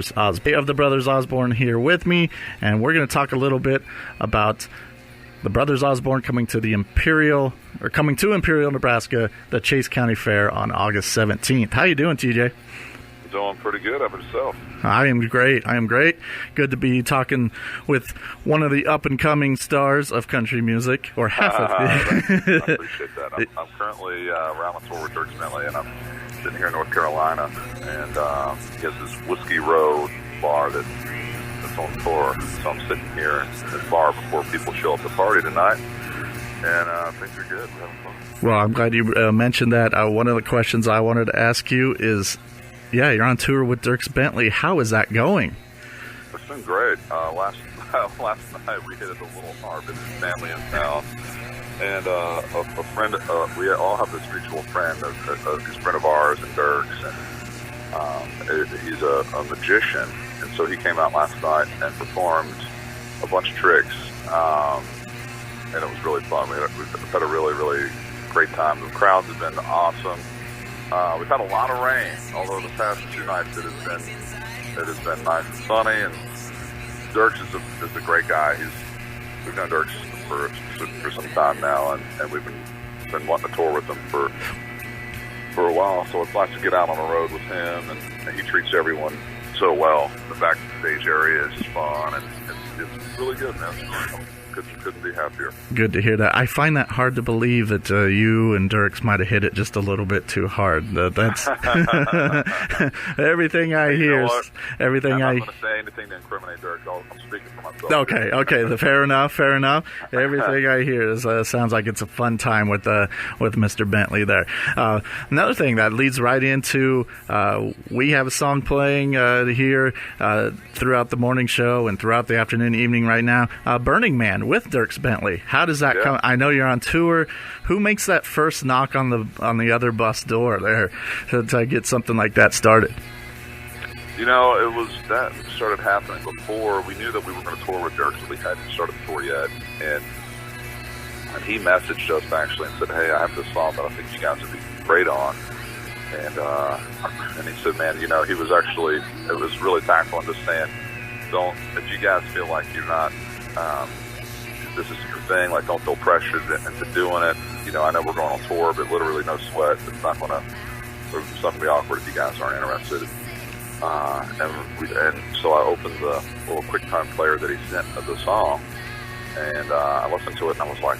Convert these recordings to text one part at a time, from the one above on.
of the Brothers Osborne here with me, and we're going to talk a little bit about the Brothers Osborne coming to Imperial, Nebraska, the Chase County Fair on August 17th. How you doing, TJ? Doing pretty good. How about yourself? I am great. Good to be talking with one of the up-and-coming stars of country music, or half of it. I appreciate that. I'm currently around the tour with Dierks Bentley, and I'm sitting here in North Carolina, and he has this Whiskey Road bar that's on tour. So I'm sitting here in the bar before people show up to party tonight, and things are good. We're having fun. Well, I'm glad you mentioned that. One of the questions I wanted to ask you is, you're on tour with Dierks Bentley. How is that going? It's been great. Last night we hit it a little hard, but his family in town, and a friend. We all have this mutual friend, he's a friend of ours, and Dierks, and he's a magician, and so he came out last night and performed a bunch of tricks, and it was really fun. We've had a really, really great time. The crowds have been awesome. We've had a lot of rain, although the past 2 nights it has been nice and sunny. And Dierks is a great guy. We've known Dierks for some time now, and we've been wanting to tour with him for a while. So it's nice to get out on the road with him, and he treats everyone so well. The backstage area is just fun, and it's really good, man. It's really cool. Couldn't be happier. Good to hear that. I find that hard to believe that you and Dierks might have hit it just a little bit too hard. That's everything I hear. Everything I'm not going to say anything to incriminate Dierks. I'm speaking for myself. Okay. Fair enough. Everything I hear sounds like it's a fun time with Mr. Bentley there. Another thing that leads right into we have a song playing here throughout the morning show and throughout the afternoon, evening right now. Burning Man with Dierks Bentley. How does that come? I know you're on tour. Who makes that first knock on the other bus door there to get something like that started? It was that started happening before we knew that we were going to tour with Dierks. We hadn't started the tour yet, and he messaged us actually and said, "Hey, I have this song that I think you guys would be great on." And he said, "Man, he was actually it was really tactful and just saying, if you guys feel like you're not." This is your thing, like don't feel pressured into doing it. I know we're going on tour, but literally no sweat. It's not going to be awkward if you guys aren't interested. And so I opened the little QuickTime player that he sent of the song, and I listened to it, and I was like,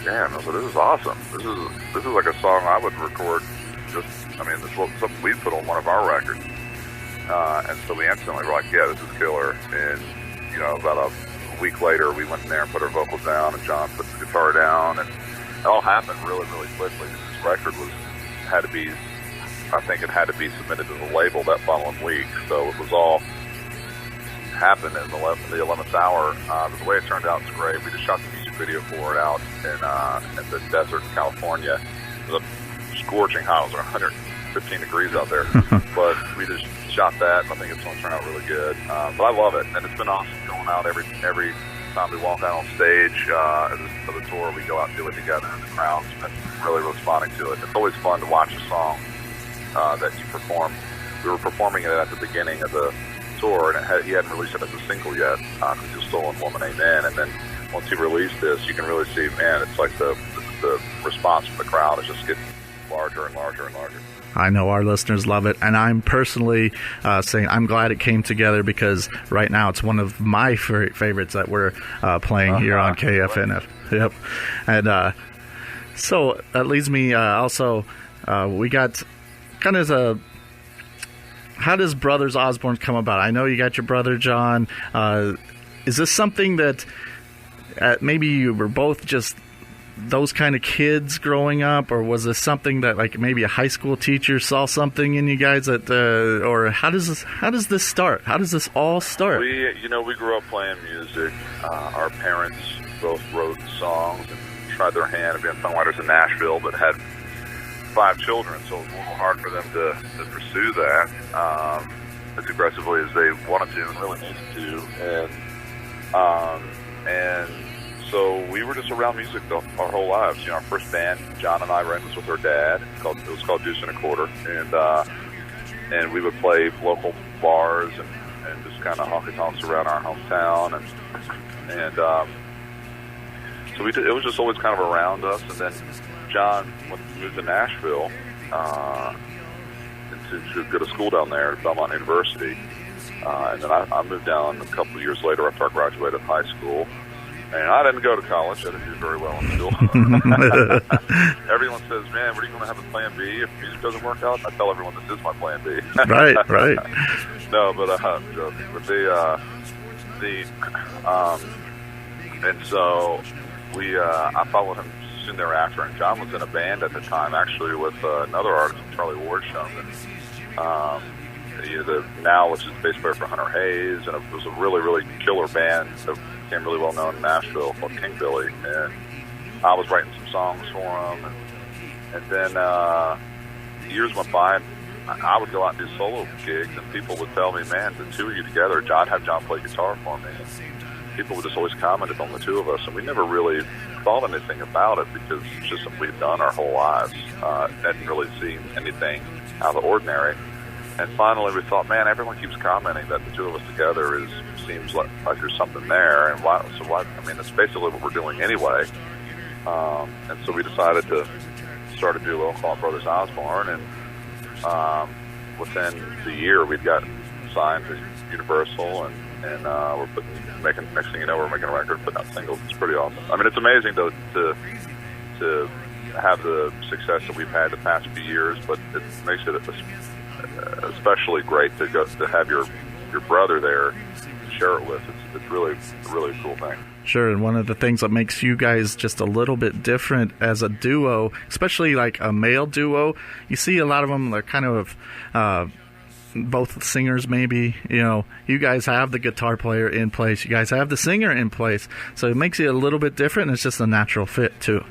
damn, this is awesome. This is like a song I would record. This is something we'd put on one of our records. And so we instantly were like, yeah, this is killer. And, about a week later, we went in there and put our vocals down, and John put the guitar down, and it all happened really, really quickly. This record had to be submitted to the label that following week, so it was all happened in the 11th hour. The way it turned out was great. We just shot the music video for it out in the desert in California. It was a scorching hot. It was 115 degrees out there, but we just shot that, and I think it's going to turn out really good. But I love it, and it's been awesome going out every time we walk out on stage for the tour. We go out and do it together, and the crowd's been really responding to it. It's always fun to watch a song that you perform. We were performing it at the beginning of the tour, and he hadn't released it as a single yet because he was still on Woman Amen. And then once he released this, you can really see, man, it's like the response from the crowd is just getting larger and larger and larger. I know our listeners love it, and I'm personally saying I'm glad it came together because right now it's one of my favorites that we're playing here on KFNF. Yep. And so that leads me also, we got kind of how does Brothers Osborne come about? I know you got your brother John. Is this something that maybe you were both just those kind of kids growing up, or was this something that like maybe a high school teacher saw something in you guys that, or how does this start? How does this all start? We grew up playing music. Our parents both wrote songs and tried their hand at being songwriters in Nashville, but had 5 children, so it was a little hard for them to pursue that as aggressively as they wanted to and really needed to. And so we were just around music our whole lives. Our first band, John and I ran this with our dad. It was called Deuce and a Quarter, and we would play local bars and and just kind of honky tonks around our hometown, and so it was just always kind of around us. And then John moved to Nashville to go to school down there at Belmont University, and then I moved down a couple of years later after I graduated high school. And I didn't go to college. I didn't do very well in school. Everyone says, man, what are you going to have a plan B if music doesn't work out? I tell everyone this is my plan B. Right. No, but and so I followed him soon thereafter. And John was in a band at the time, actually, with another artist, Charlie Ward Showman. Which is the bass player for Hunter Hayes, and it was a really, really killer band that became really well known in Nashville called King Billy, and I was writing some songs for him, and then years went by, and I would go out and do solo gigs, and people would tell me, man, the two of you together, have John play guitar for me, and people would just always comment on the two of us, and we never really thought anything about it because it's just something we've done our whole lives, hadn't really seen anything out of the ordinary. And finally, we thought, man, everyone keeps commenting that the two of us together seems like there's something there, and why? I mean, it's basically what we're doing anyway. And so we decided to start a duo called Brothers Osborne, and within the year, we'd got signed to Universal, and we're next thing you know, we're making a record, putting out singles. It's pretty awesome. I mean, it's amazing to have the success that we've had the past few years, but it makes it especially great to have your brother there to share it with. It's really a cool thing. Sure, and one of the things that makes you guys just a little bit different as a duo, especially like a male duo, you see a lot of them, they're kind of both singers maybe. You guys have the guitar player in place, you guys have the singer in place, so it makes it a little bit different, and it's just a natural fit too.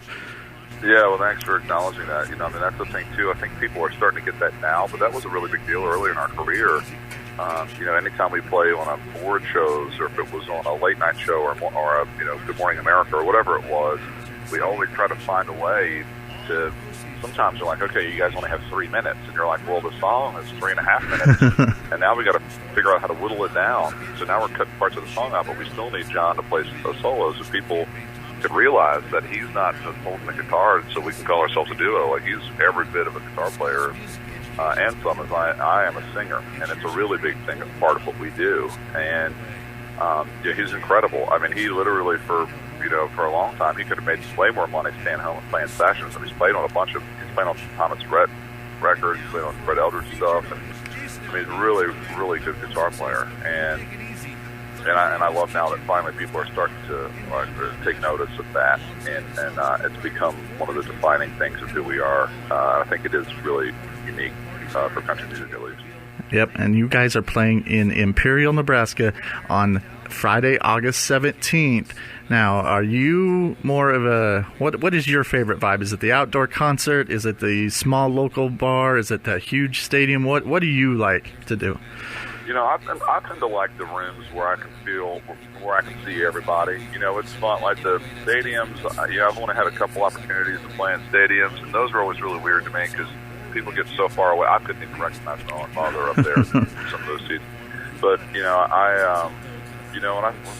Yeah, well, thanks for acknowledging that. I mean, that's the thing, too. I think people are starting to get that now, but that was a really big deal early in our career. Anytime we play on award shows, or if it was on a late-night show or a Good Morning America or whatever it was, we always try to find a way to... Sometimes you're like, okay, you guys only have 3 minutes. And you're like, well, the song is 3.5 minutes. And now we got to figure out how to whittle it down. So now we're cutting parts of the song out, but we still need John to play those solos so people could realize that he's not just holding the guitar so we can call ourselves a duo. Like, he's every bit of a guitar player and some as I am a singer, and it's a really big thing, it's part of what we do. And he's incredible. I mean, he literally for a long time he could have made way more money staying home and playing sessions. And he's played on he's played on Thomas Rhett records, he's played on Fred Eldridge stuff, and I mean, he's a really, really good guitar player. And I love now that finally people are starting to take notice of that, and it's become one of the defining things of who we are. I think it is really unique for country music, at least. Yep, and you guys are playing in Imperial, Nebraska on Friday, August 17th. Now, are you more of a... What is your favorite vibe? Is it the outdoor concert? Is it the small local bar? Is it the huge stadium? What do you like to do? I tend to like the rooms where I can see everybody. It's fun. Like the stadiums, I've only had a couple opportunities to play in stadiums, and those are always really weird to me because people get so far away. I couldn't even recognize my own father up there in some of those seats. But, when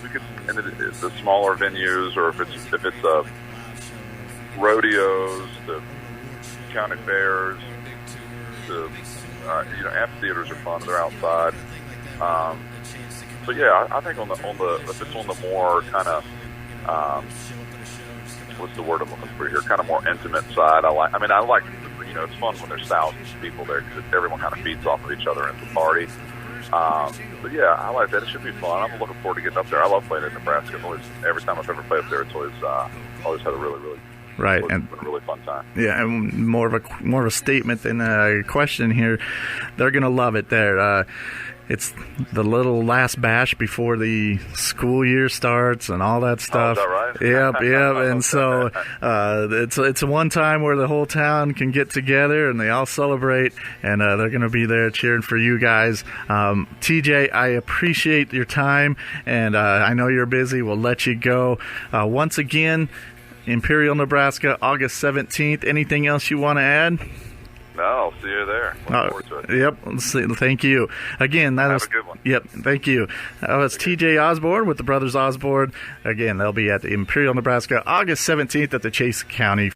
we get into the smaller venues, or if it's rodeos, the county fairs, the amphitheaters are fun. They're outside. So yeah, I think if it's on the more kind of what's the word I'm looking for here? Kind of more intimate side. I like it's fun when there's thousands of people there because everyone kind of feeds off of each other in the party. But yeah, I like that. It should be fun. I'm looking forward to getting up there. I love playing in Nebraska. Every time I've ever played up there, it's always had a really, really right, and a really fun time. Yeah, and more of a statement than a question here. They're gonna love it there. It's the little last bash before the school year starts and all that stuff. Oh, is that right? Yep. And so it's one time where the whole town can get together and they all celebrate, and they're going to be there cheering for you guys. TJ, I appreciate your time, and I know you're busy. We'll let you go. Once again, Imperial, Nebraska, August 17th. Anything else you want to add? No, I'll see you there. Look forward to it. Yep. Thank you. Again, Have a good one. Yep. Thank you. It's TJ Osborne with the Brothers Osborne. Again, they'll be at the Imperial, Nebraska, August 17th at the Chase County